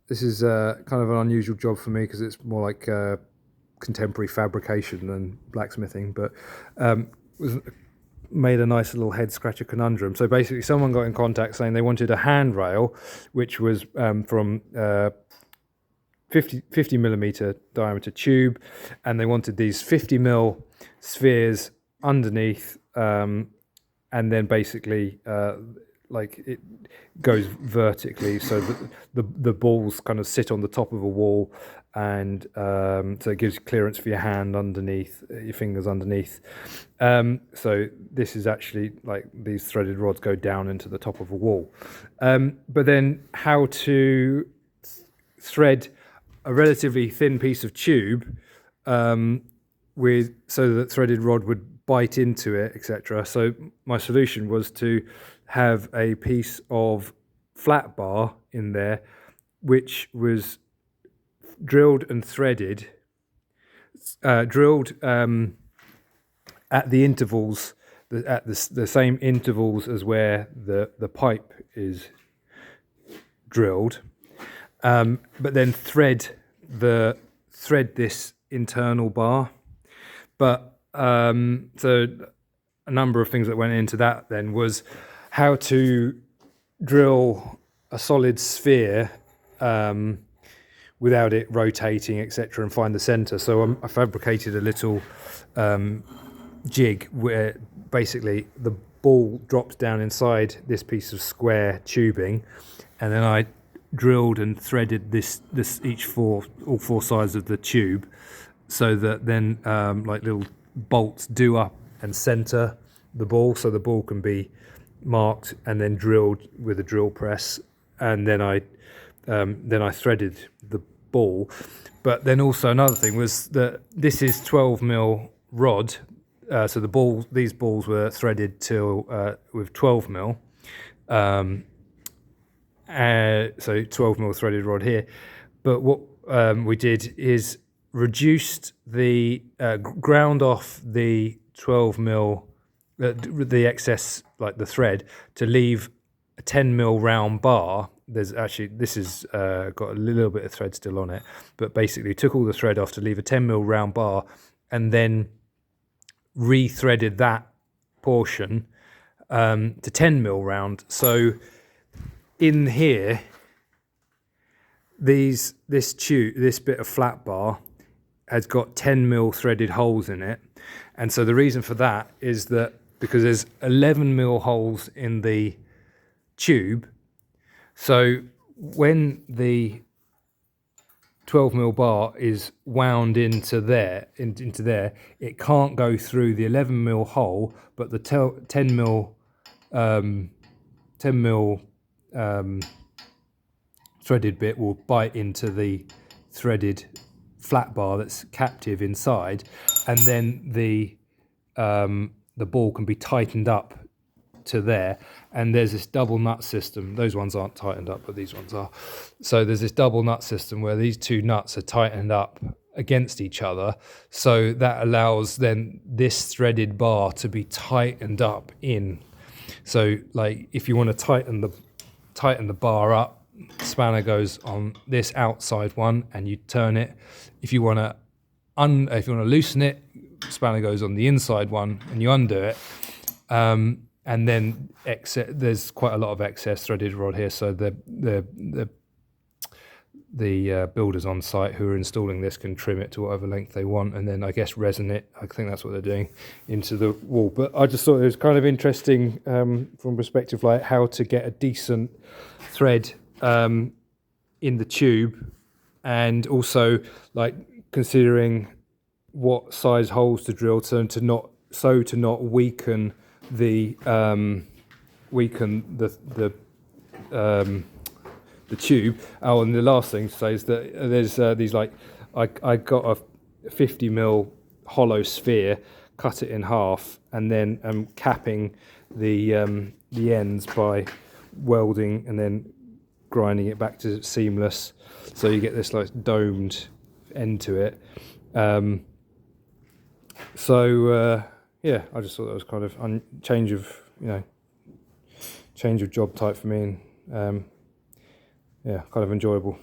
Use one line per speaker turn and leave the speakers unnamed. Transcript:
this is kind of an unusual job for me because it's more like contemporary fabrication than blacksmithing, but was made a nice little head scratcher conundrum. So basically someone got in contact saying they wanted a handrail which was from 50 millimeter diameter tube, and they wanted these 50 mil spheres underneath, and then basically like it goes vertically so that the balls kind of sit on the top of a wall, and so it gives clearance for your hand underneath, your fingers underneath. So this is actually like these threaded rods go down into the top of a wall. But then how to thread a relatively thin piece of tube with so that threaded rod would bite into it, etc. So my solution was to have a piece of flat bar in there which was drilled and threaded, drilled at the intervals, at the same intervals as where the pipe is drilled, but then thread this internal bar. But so a number of things that went into that then was how to drill a solid sphere without it rotating, etc., and find the center. So I fabricated a little jig where basically the ball drops down inside this piece of square tubing, and then I drilled and threaded this all four sides of the tube, so that then like little bolts do up and center the ball, so the ball can be marked and then drilled with a drill press, and then I threaded the ball. But then also another thing was that this is 12 mil rod, so these balls were threaded with 12 mil, so 12 mil threaded rod here. But what we did is reduced ground off the 12 mil, the excess, like the thread, to leave a 10 mil round bar. There's actually, this is got a little bit of thread still on it, but basically took all the thread off to leave a 10 mil round bar, and then re-threaded that portion to 10 mil round. So in here, this bit of flat bar has got 10 mil threaded holes in it, and so the reason for that is that because there's 11 mil holes in the tube, so when the 12 mil bar is wound into there, it can't go through the 11 mil hole, but the 10 mil threaded bit will bite into the threaded flat bar that's captive inside, and then the ball can be tightened up to there. And there's this double nut system. Those ones aren't tightened up, but these ones are. So there's this double nut system where these two nuts are tightened up against each other, so that allows then this threaded bar to be tightened up in. So like if you want to tighten the bar up, spanner goes on this outside one and you turn it. If you want to loosen it, spanner goes on the inside one and you undo it. And then there's quite a lot of excess threaded rod here, so the builders on site who are installing this can trim it to whatever length they want, and then I guess resin it, I think that's what they're doing, into the wall. But I just thought it was kind of interesting from perspective like how to get a decent thread in the tube, and also like considering what size holes to drill to not weaken the tube. Oh, and the last thing to say is that there's these like I got a 50 mil hollow sphere, cut it in half, and then capping the ends by welding and then grinding it back to seamless, so you get this like domed end to it. Yeah, I just thought that was kind of change of job type for me, and yeah, kind of enjoyable.